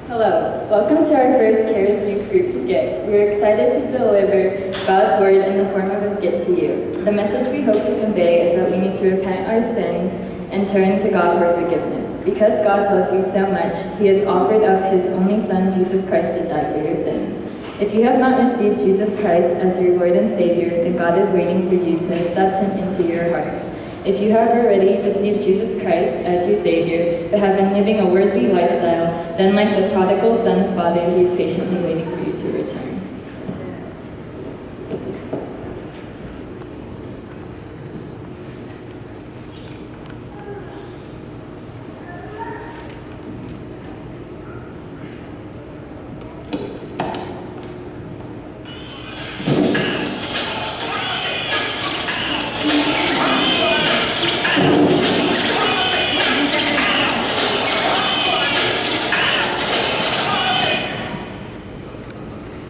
Hello, welcome to our first Cares Youth Group skit. We're excited to deliver God's Word in the form of a skit to you. The message we hope to convey is that we need to repent our sins and turn to God for forgiveness. Because God loves you so much, He has offered up His only Son, Jesus Christ, to die for your sins. If you have not received Jesus Christ as your Lord and Savior, then God is waiting for you to accept Him into your heart. If you have already received Jesus Christ as your Savior, but have been living a worldly lifestyle, then like the prodigal son's father, He is patiently waiting for you to return.